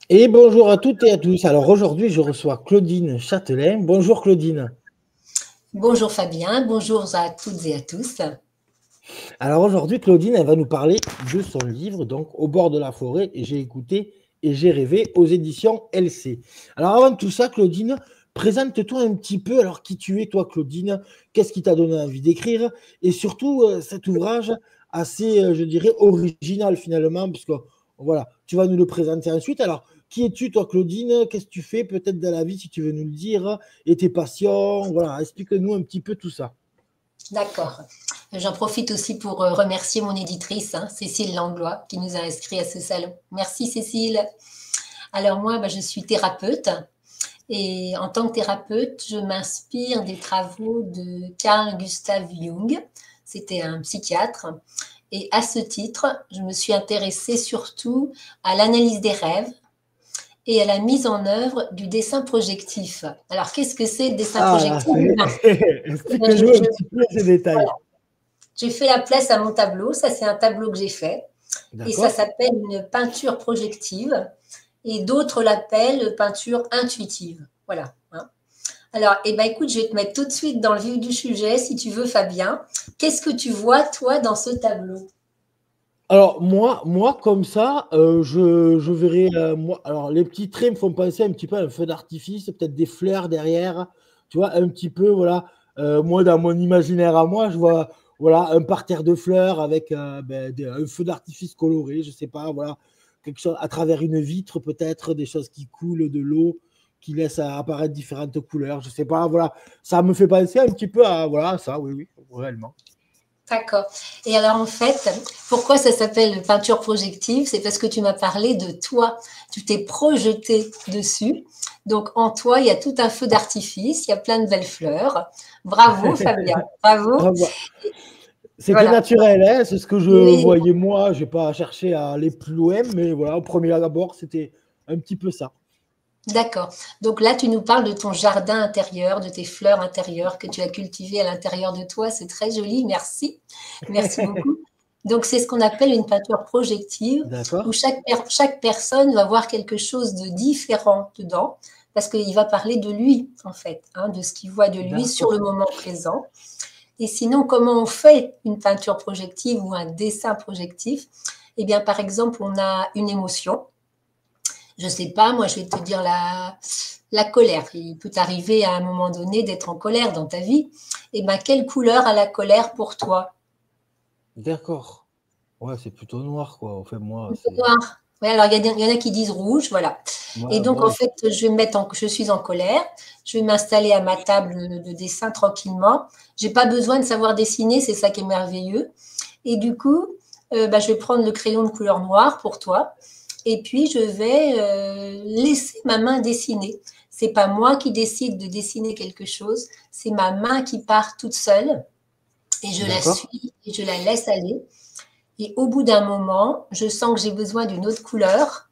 Et bonjour à toutes et à tous. Alors aujourd'hui, je reçois Claudine Châtelain. Bonjour Claudine. Bonjour Fabien, bonjour à toutes et à tous. Alors aujourd'hui, Claudine, elle va nous parler de son livre, donc Au bord de la forêt, et j'ai écouté et j'ai rêvé aux éditions LC. Alors avant tout ça, Claudine, présente-toi un petit peu. Alors qui tu es, toi, Claudine? Qu'est-ce qui t'a donné envie d'écrire? Et surtout, cet ouvrage assez, je dirais, original finalement, parce que voilà, tu vas nous le présenter ensuite. Alors, qui es-tu, toi, Claudine? Qu'est-ce que tu fais peut-être dans la vie, si tu veux nous le dire? Et tes passions? Voilà, explique-nous un petit peu tout ça. D'accord. J'en profite aussi pour remercier mon éditrice, Cécile Langlois, qui nous a inscrits à ce salon. Merci Cécile. Alors moi, je suis thérapeute et en tant que thérapeute, je m'inspire des travaux de Carl Gustav Jung. C'était un psychiatre. Et à ce titre, je me suis intéressée surtout à l'analyse des rêves et à la mise en œuvre du dessin projectif. Alors, qu'est-ce que c'est le dessin Ah, projectif? explique-nous un petit peu ces détails. Voilà. J'ai fait la place à mon tableau. Ça, c'est un tableau que j'ai fait. Et ça D'accord? s'appelle une peinture projective. Et d'autres l'appellent peinture intuitive. Voilà. Alors, écoute, je vais te mettre tout de suite dans le vif du sujet, si tu veux, Fabien. Qu'est-ce que tu vois, toi, dans ce tableau? Alors, moi comme ça, je verrais, moi, alors les petits traits me font penser un petit peu à un feu d'artifice, peut-être des fleurs derrière, tu vois, un petit peu, voilà. Moi, dans mon imaginaire à moi, je vois, voilà, un parterre de fleurs avec un feu d'artifice coloré, je sais pas, voilà, quelque chose à travers une vitre, peut-être, des choses qui coulent de l'eau, qui laissent apparaître différentes couleurs, je sais pas, voilà. Ça me fait penser un petit peu à, voilà, ça, oui, oui, réellement. D'accord. Et alors, en fait, pourquoi ça s'appelle peinture projective? C'est parce que tu m'as parlé de toi. Tu t'es projeté dessus. Donc, en toi, il y a tout un feu d'artifice, il y a plein de belles fleurs. Bravo, Fabien. Bravo. Ah, bah, c'était Voilà. naturel, hein, c'est ce que je Oui, voyais moi. Je n'ai pas cherché à aller plus loin, mais voilà, au premier abord, c'était un petit peu ça. d'accord. Donc là, tu nous parles de ton jardin intérieur, de tes fleurs intérieures que tu as cultivées à l'intérieur de toi. C'est très joli. Merci. Merci beaucoup. Donc, c'est ce qu'on appelle une peinture projective où D'accord? chaque personne va voir quelque chose de différent dedans parce qu'il va parler de lui, en fait, de ce qu'il voit de lui sur le D'accord. moment présent. Et sinon, comment on fait une peinture projective ou un dessin projectif? Eh bien, par exemple, on a une émotion. Je sais pas, moi, je vais te dire la colère. Il peut t'arriver à un moment donné d'être en colère dans ta vie. Eh bien, quelle couleur a la colère pour toi? D'accord. Ouais, c'est plutôt noir, quoi. Enfin, moi, Plutôt c'est. noir. Ouais, alors il y en a qui disent rouge, voilà. Et Ouais, donc, en ouais. fait, je suis en colère. Je vais m'installer à ma table de dessin tranquillement. J'ai pas besoin de savoir dessiner, c'est ça qui est merveilleux. Et du coup, je vais prendre le crayon de couleur noire pour toi. Et puis, je vais laisser ma main dessiner. C'est pas moi qui décide de dessiner quelque chose, c'est ma main qui part toute seule et je la D'accord. suis et je la laisse aller. Et au bout d'un moment, je sens que j'ai besoin d'une autre couleur.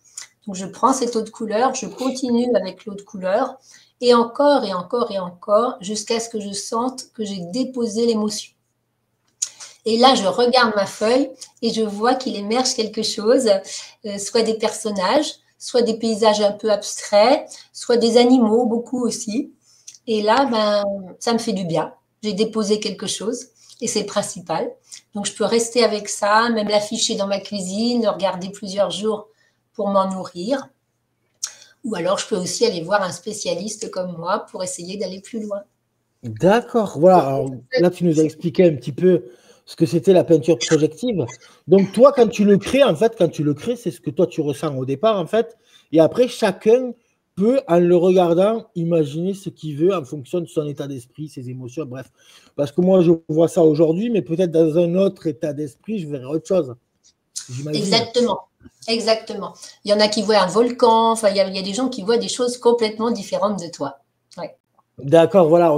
Donc, je prends cette autre couleur, je continue avec l'autre couleur et encore et encore et encore jusqu'à ce que je sente que j'ai déposé l'émotion. Et là, je regarde ma feuille et je vois qu'il émerge quelque chose, soit des personnages, soit des paysages un peu abstraits, soit des animaux, beaucoup aussi. Et là, ça me fait du bien. J'ai déposé quelque chose et c'est le principal. Donc, je peux rester avec ça, même l'afficher dans ma cuisine, le regarder plusieurs jours pour m'en nourrir. Ou alors, je peux aussi aller voir un spécialiste comme moi pour essayer d'aller plus loin. D'accord. Voilà. Alors, là, tu nous as expliqué un petit peu ce que c'était la peinture projective. Donc, toi, quand tu le crées, en fait, quand tu le crées, c'est ce que toi, tu ressens au départ, en fait. Et après, chacun peut, en le regardant, imaginer ce qu'il veut en fonction de son état d'esprit, ses émotions, bref. Parce que moi, je vois ça aujourd'hui, mais peut-être dans un autre état d'esprit, je verrais autre chose, j'imagine. Exactement. Exactement. Il y en a qui voient un volcan, enfin, il y a des gens qui voient des choses complètement différentes de toi. Ouais. D'accord, voilà,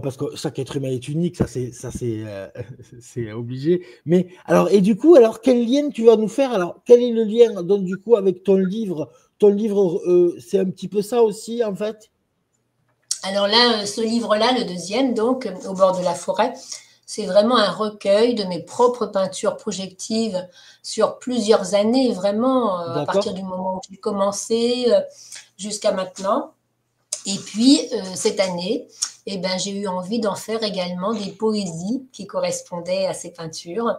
parce que chaque être humain est unique, c'est obligé. Mais alors, et du coup, alors quel lien tu vas nous faire? Alors, quel est le lien donc du coup avec ton livre? Ton livre, c'est un petit peu ça aussi, en fait? Alors là, ce livre-là, le deuxième, donc, Au bord de la forêt, C'est vraiment un recueil de mes propres peintures projectives sur plusieurs années, vraiment, à partir D'accord. du moment où j'ai commencé jusqu'à maintenant. Et puis, cette année, eh ben, j'ai eu envie d'en faire également des poésies qui correspondaient à ces peintures.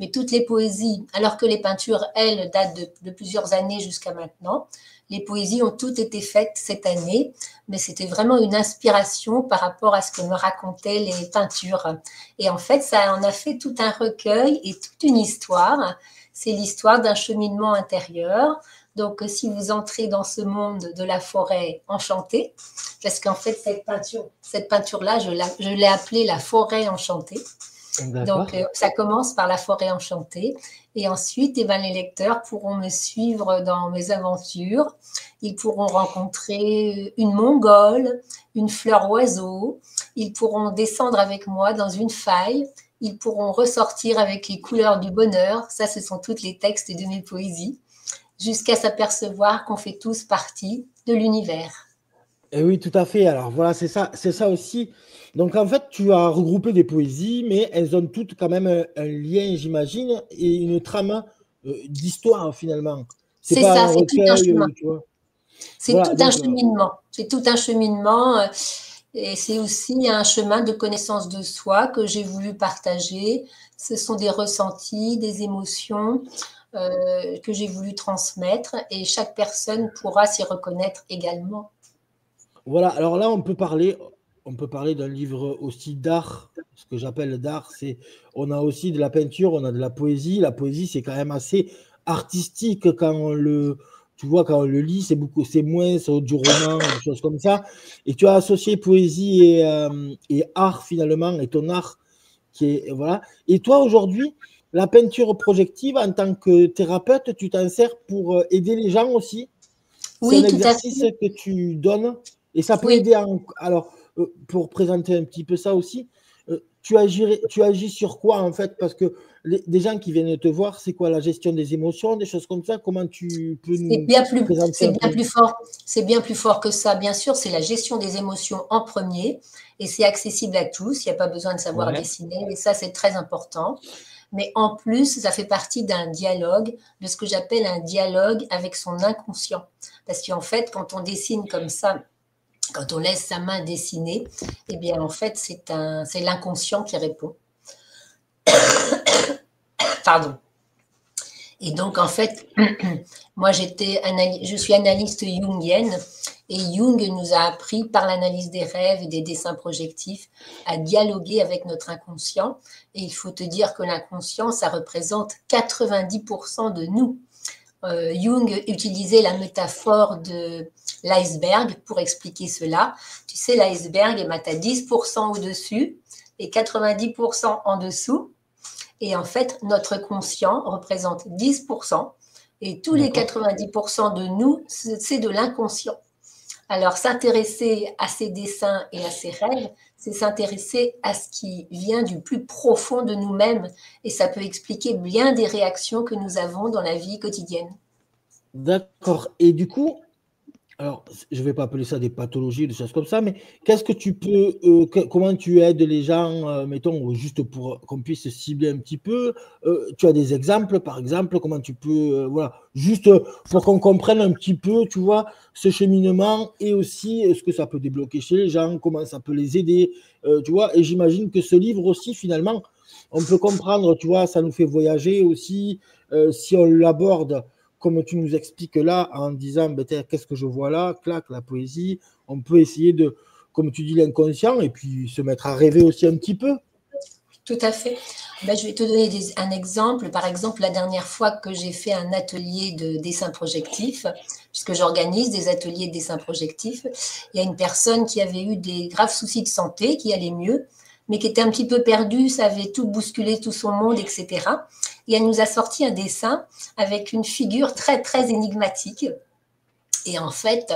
Mais toutes les poésies, alors que les peintures, elles, datent de plusieurs années jusqu'à maintenant, les poésies ont toutes été faites cette année, mais c'était vraiment une inspiration par rapport à ce que me racontaient les peintures. Et en fait, ça en a fait tout un recueil et toute une histoire. C'est l'histoire d'un cheminement intérieur. Donc, si vous entrez dans ce monde de la forêt enchantée, parce qu'en fait, cette peinture-là, je l'ai appelée la forêt enchantée. Donc, D'accord. ça commence par la forêt enchantée. Et ensuite, eh ben, les lecteurs pourront me suivre dans mes aventures. Ils pourront rencontrer une mongole, une fleur oiseau. Ils pourront descendre avec moi dans une faille. Ils pourront ressortir avec les couleurs du bonheur. Ça, ce sont tous les textes de mes poésies. Jusqu'à s'apercevoir qu'on fait tous partie de l'univers. Et oui, tout à fait. Alors voilà, c'est ça aussi. Donc en fait, tu as regroupé des poésies, mais elles ont toutes quand même un lien, j'imagine, et une trame d'histoire finalement. C'est C'est pas ça, un c'est tout un recueil, chemin. tu vois. C'est Voilà, tout un donc cheminement. C'est tout un cheminement. Et c'est aussi un chemin de connaissance de soi que j'ai voulu partager. Ce sont des ressentis, des émotions que j'ai voulu transmettre et chaque personne pourra s'y reconnaître également. voilà. Alors là, on peut parler d'un livre aussi d'art. Ce que j'appelle d'art, c'est on a aussi de la peinture, on a de la poésie. La poésie, c'est quand même assez artistique quand on le, tu vois, quand on le lit, c'est moins c'est du roman, des choses comme ça. Et tu as associé poésie et art finalement, et ton art qui est voilà. Et toi aujourd'hui, la peinture projective en tant que thérapeute, tu t'en sers pour aider les gens aussi. C'est un Oui, tout à exercice fait. que tu donnes et ça peut Oui. aider. Alors, pour présenter un petit peu ça aussi, tu agis sur quoi en fait? Parce que des gens qui viennent te voir, c'est quoi la gestion des émotions, des choses comme ça? Comment tu peux nous présenter C'est un bien peu? plus fort. C'est bien plus fort que ça. Bien sûr, c'est la gestion des émotions en premier et c'est accessible à tous. Il n'y a pas besoin de savoir Ouais, dessiner et ça, c'est très important. Mais en plus, ça fait partie d'un dialogue, de ce que j'appelle un dialogue avec son inconscient. Parce qu'en fait, quand on dessine comme ça, quand on laisse sa main dessiner, eh bien, en fait, c'est l'inconscient qui répond. Pardon. Et donc, en fait, moi, je suis analyste jungienne et Jung nous a appris par l'analyse des rêves et des dessins projectifs à dialoguer avec notre inconscient. Et il faut te dire que l'inconscient, ça représente 90% de nous. Jung utilisait la métaphore de l'iceberg pour expliquer cela. Tu sais, l'iceberg, tu as 10% au-dessus et 90% en dessous. Et en fait, notre conscient représente 10% et tous les d'accord. 90% de nous, c'est de l'inconscient. Alors, s'intéresser à ces dessins et à ces rêves, c'est s'intéresser à ce qui vient du plus profond de nous-mêmes. Et ça peut expliquer bien des réactions que nous avons dans la vie quotidienne. D'accord. Et du coup, alors, je ne vais pas appeler ça des pathologies, des choses comme ça, mais qu'est-ce que tu peux, comment tu aides les gens, mettons, juste pour qu'on puisse cibler un petit peu. Tu as des exemples, par exemple, comment tu peux, voilà, juste pour qu'on comprenne un petit peu, tu vois, ce cheminement et aussi ce que ça peut débloquer chez les gens, comment ça peut les aider, tu vois. Et j'imagine que ce livre aussi, finalement, on peut comprendre, tu vois, ça nous fait voyager aussi, si on l'aborde comme tu nous expliques là, en disant ben, qu'est-ce que je vois là, clac, la poésie, on peut essayer de, comme tu dis, l'inconscient et puis se mettre à rêver aussi un petit peu. Tout à fait. Ben, je vais te donner un exemple. Par exemple, la dernière fois que j'ai fait un atelier de dessin projectif, puisque j'organise des ateliers de dessin projectif, il y a une personne qui avait eu des graves soucis de santé, qui allait mieux, mais qui était un petit peu perdue, ça avait tout bousculé, tout son monde, etc. Et elle nous a sorti un dessin avec une figure très, très énigmatique. Et en fait,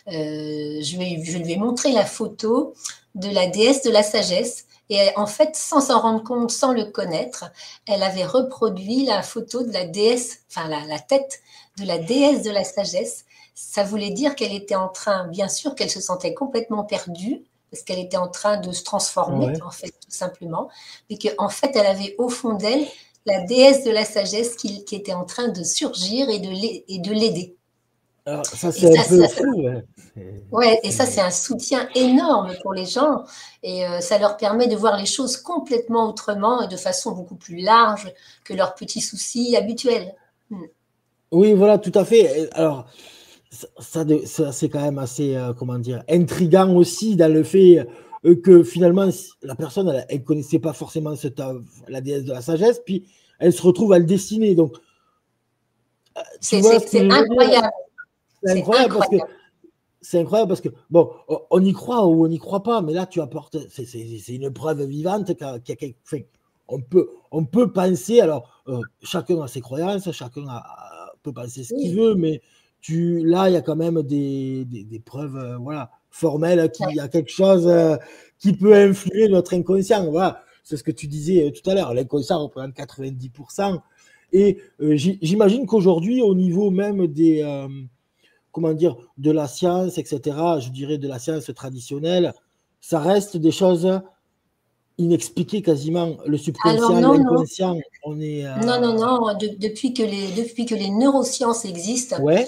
je lui ai montré la photo de la déesse de la sagesse. Et en fait, sans s'en rendre compte, sans le connaître, elle avait reproduit la photo de la déesse, enfin la tête de la déesse de la sagesse. Ça voulait dire qu'elle était en train, bien sûr, qu'elle se sentait complètement perdue, parce qu'elle était en train de se transformer, Ouais. en fait, tout simplement, mais qu'en fait, elle avait au fond d'elle la déesse de la sagesse qui était en train de surgir et de l'aider. Alors, ça, Et c'est un peu ça, flou. Hein. ouais, et ça, c'est un soutien énorme pour les gens, et ça leur permet de voir les choses complètement autrement et de façon beaucoup plus large que leurs petits soucis habituels. Oui, voilà, tout à fait. Alors, ça, c'est quand même assez, comment dire, intriguant aussi dans le fait que finalement, la personne, elle connaissait pas forcément la déesse de la sagesse, puis elle se retrouve à le dessiner. Donc, tu vois ce que je C'est veux dire? incroyable, C'est c'est incroyable parce que incroyable. c'est incroyable parce que, bon, on y croit ou on n'y croit pas, mais là, tu apportes, c'est une preuve vivante enfin, on peut penser, alors, chacun a ses croyances, chacun peut penser ce qu'il Oui, veut, mais là, il y a quand même des preuves, voilà, formelles, qu'il y a quelque chose qui peut influer notre inconscient. Voilà, c'est ce que tu disais tout à l'heure. L'inconscient représente 90%. Et j'imagine qu'aujourd'hui, au niveau même comment dire, de la science, etc., je dirais de la science traditionnelle, ça reste des choses inexpliquées quasiment. Le alors subconscient, non, non, l'inconscient, on est. non, non, non, depuis que les neurosciences existent, Ouais,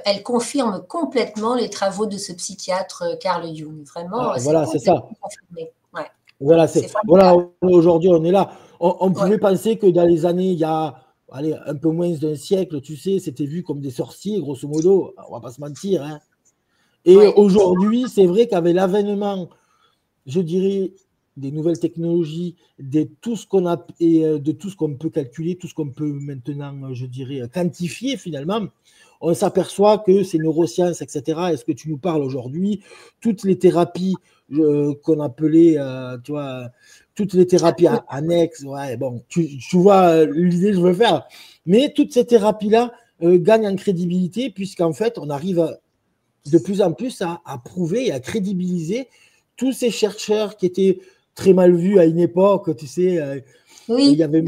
elles confirment complètement les travaux de ce psychiatre Carl Jung. Vraiment, c'est voilà, c'est ça. complètement confirmé. Ouais, Voilà, c'est voilà, formidable. aujourd'hui, on est là. On Ouais, pouvait penser que dans les années, il y a allez, un peu moins d'un siècle, tu sais, c'était vu comme des sorciers, grosso modo. On va pas se mentir. Hein. Et ouais, aujourd'hui, c'est vrai qu'avec l'avènement, je dirais, des nouvelles technologies, de tout ce qu'on peut calculer, tout ce qu'on peut maintenant, je dirais, quantifier finalement, on s'aperçoit que ces neurosciences, etc., est-ce que tu nous parles aujourd'hui, toutes les thérapies qu'on appelait, tu vois, toutes les thérapies annexes, ouais, bon, tu vois l'idée que je veux faire, mais toutes ces thérapies-là gagnent en crédibilité puisqu'en fait, on arrive de plus en plus à prouver et à crédibiliser tous ces chercheurs qui étaient très mal vus à une époque. Tu sais, il y oui, avait,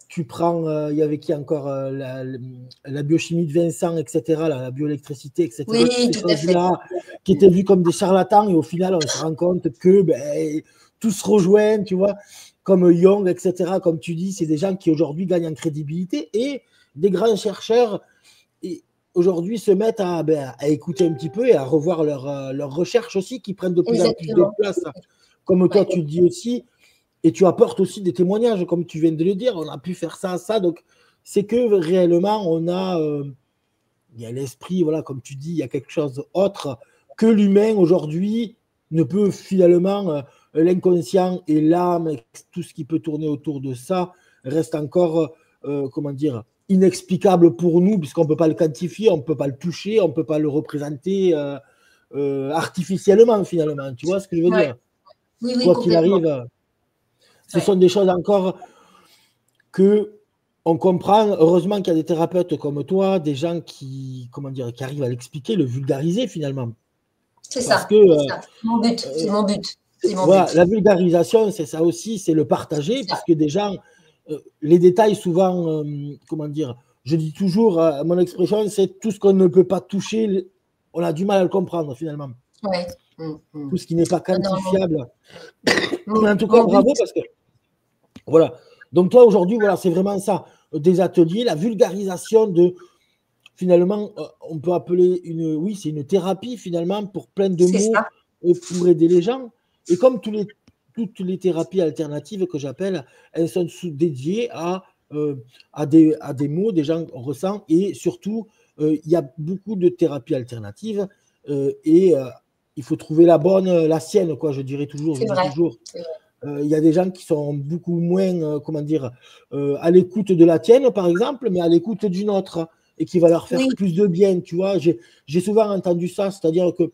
tu prends, il y avait qui encore la biochimie de Vincent, etc., la bioélectricité, etc., toutes oui, ces tout à fait. choses-là qui étaient vues comme des charlatans et au final, on se rend compte que tout se rejoint, tu vois, comme Young, etc., comme tu dis, c'est des gens qui aujourd'hui gagnent en crédibilité et des grands chercheurs et aujourd'hui se mettent à écouter un petit peu et à revoir leurs recherches aussi qui prennent de plus en plus de Exactement. place. Comme toi, Ouais, tu le dis aussi, et tu apportes aussi des témoignages, comme tu viens de le dire, on a pu faire ça, ça. Donc, c'est que réellement, il y a l'esprit, voilà, comme tu dis, il y a quelque chose d'autre que l'humain aujourd'hui ne peut finalement, l'inconscient et l'âme, et tout ce qui peut tourner autour de ça, reste encore, comment dire, inexplicable pour nous, puisqu'on ne peut pas le quantifier, on ne peut pas le toucher, on ne peut pas le représenter artificiellement, finalement. Tu vois ce que je veux ouais. dire? Oui, oui, Quoi qu'il complètement. arrive, ce Ouais. sont des choses encore que on comprend. Heureusement qu'il y a des thérapeutes comme toi, des gens qui, comment dire, qui arrivent à l'expliquer, le vulgariser finalement. C'est Parce ça, que c'est ça. C'est mon but, c'est mon but, c'est mon voilà, but. la vulgarisation, c'est ça aussi, c'est le C'est partager, ça. puisque des gens, les détails souvent, comment dire, je dis toujours, mon expression, c'est tout ce qu'on ne peut pas toucher, on a du mal à le comprendre finalement. Ouais. Tout ce qui n'est pas Non, non, quantifiable. mon, Mais en tout cas, mon but, bravo, parce que voilà. Donc toi, aujourd'hui, voilà, c'est vraiment ça. Des ateliers, la vulgarisation de, finalement, on peut appeler oui, c'est une thérapie finalement pour plein de c'est mots ça. pour aider les gens. Et comme toutes les thérapies alternatives que j'appelle, elles sont dédiées à des mots, des gens qu'on ressent. Et surtout, il y a beaucoup de thérapies alternatives et il faut trouver la bonne, la sienne, quoi, je dirais toujours, je C'est dis vrai. toujours. C'est vrai. Il y a des gens qui sont beaucoup moins, comment dire, à l'écoute de la tienne, par exemple, mais à l'écoute d'une autre et qui va leur faire Oui, plus de bien, tu vois. J'ai souvent entendu ça, c'est-à-dire que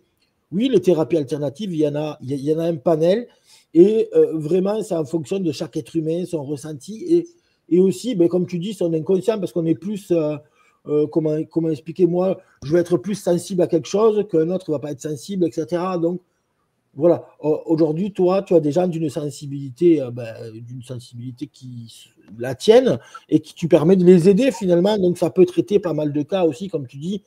oui, les thérapies alternatives, il y en a un panel et vraiment, c'est en fonction de chaque être humain, son ressenti et aussi, ben, comme tu dis, son inconscient, parce qu'on est plus, comment expliquer, moi, je vais être plus sensible à quelque chose qu'un autre ne va pas être sensible, etc. Donc, voilà. Aujourd'hui, toi, tu as des gens d'une sensibilité qui la tienne et qui tu permets de les aider finalement. Donc, ça peut traiter pas mal de cas aussi, comme tu dis,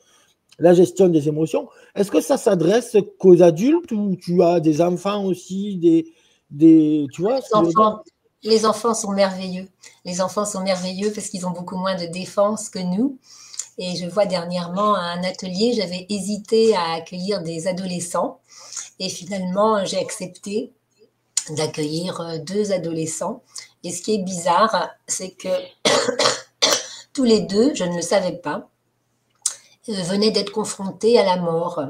la gestion des émotions. Est-ce que ça s'adresse qu'aux adultes ou tu as des enfants aussi, tu vois ce que je veux dire? Les enfants sont merveilleux. Les enfants sont merveilleux parce qu'ils ont beaucoup moins de défense que nous. Et je vois dernièrement à un atelier, j'avais hésité à accueillir des adolescents. Et finalement, j'ai accepté d'accueillir 2 adolescents. Et ce qui est bizarre, c'est que tous les 2, je ne le savais pas, venaient d'être confrontés à la mort.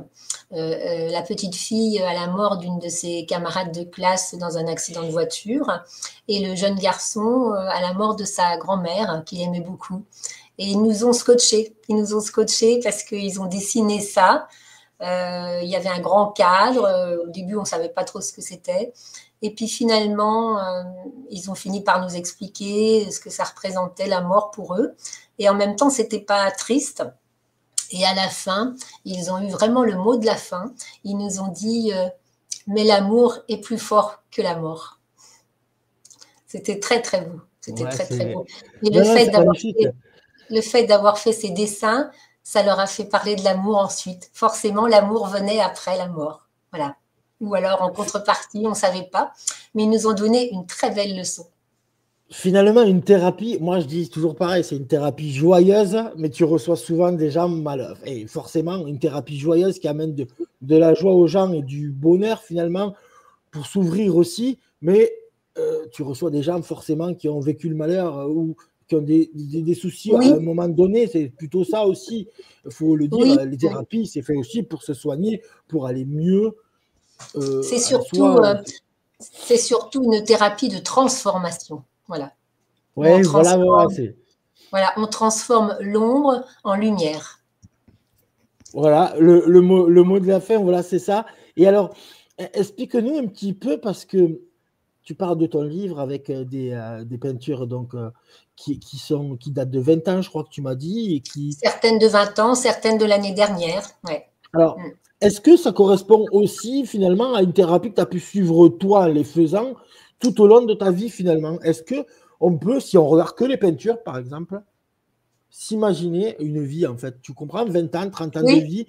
La petite fille à la mort d'une de ses camarades de classe dans un accident de voiture et le jeune garçon à la mort de sa grand-mère qu'il aimait beaucoup. Et ils nous ont scotchés. Ils nous ont scotchés parce qu'ils ont dessiné ça. Il y avait un grand cadre. Au début, on ne savait pas trop ce que c'était. Et puis finalement, ils ont fini par nous expliquer ce que ça représentait, la mort pour eux. Et en même temps, ce n'était pas triste. Et à la fin, ils ont eu vraiment le mot de la fin. Ils nous ont dit mais l'amour est plus fort que la mort. C'était très, très beau. C'était Ouais, très, très beau. Et non, non, c'est magnifique. le fait d'avoir fait ces dessins, ça leur a fait parler de l'amour ensuite. Forcément, l'amour venait après la mort. Voilà. Ou alors, en contrepartie, on ne savait pas. Mais ils nous ont donné une très belle leçon. Finalement, une thérapie, moi je dis toujours pareil, c'est une thérapie joyeuse, mais tu reçois souvent des gens malheureux. Et forcément, une thérapie joyeuse qui amène de la joie aux gens et du bonheur finalement pour s'ouvrir aussi, mais tu reçois des gens forcément qui ont vécu le malheur ou qui ont des soucis à Oui, un moment donné. C'est plutôt ça aussi, il faut le dire, oui, les oui. thérapies, c'est fait aussi pour se soigner, pour aller mieux C'est en surtout, soi. c'est surtout une thérapie de transformation. Voilà. Où Ouais, voilà, voilà, c'est. voilà, on transforme l'ombre en lumière. Voilà, le mot de la fin, voilà, c'est ça. Et alors, explique-nous un petit peu, parce que tu parles de ton livre avec des peintures donc, qui datent de 20 ans, je crois que tu m'as dit. Et qui... Certaines de 20 ans, certaines de l'année dernière. Ouais. Alors, est-ce que ça correspond aussi finalement à une thérapie que tu as pu suivre toi en les faisant tout au long de ta vie finalement? Est-ce que on peut, si on regarde que les peintures par exemple, s'imaginer une vie en fait? Tu comprends? 20 ans, 30 ans de Oui, vie,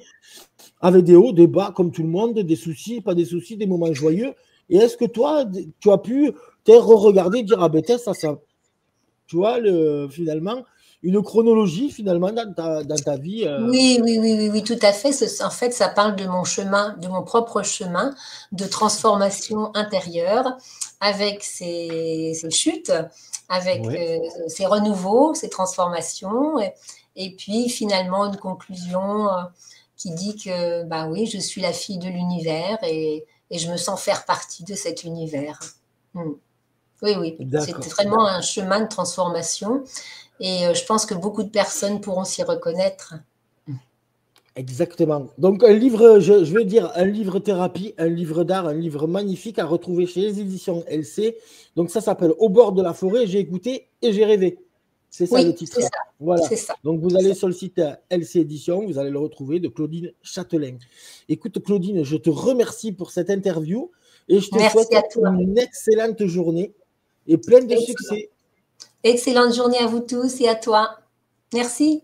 avec des hauts, des bas, comme tout le monde, des soucis, pas des soucis, des moments joyeux. Et est-ce que toi, tu as pu re-regarder, dire, ah ben, ça, tu vois, finalement, une chronologie, finalement, dans ta vie. oui, oui, oui, oui, oui, tout à fait. En fait, ça parle de mon chemin, de mon propre chemin de transformation intérieure avec ses chutes, avec Ouais, ses renouveaux, ses transformations. Et puis, finalement, une conclusion qui dit que, bah oui, je suis la fille de l'univers et je me sens faire partie de cet univers. Mm. Oui, oui, c'était d'accord. vraiment un chemin de transformation et je pense que beaucoup de personnes pourront s'y reconnaître. Exactement. Donc, un livre, je veux dire, un livre thérapie, un livre d'art, un livre magnifique à retrouver chez les éditions LC. Donc, ça s'appelle Au bord de la forêt. J'ai écouté et j'ai rêvé. C'est ça le Oui, c'est titre. ça, Voilà. c'est ça, Donc, vous c'est allez ça. sur le site LC Éditions, vous allez le retrouver de Claudine Châtelain. Écoute, Claudine, je te remercie pour cette interview et je te Merci souhaite à toi. une excellente journée et plein de Excellent. succès. Excellente journée à vous tous et à toi. Merci.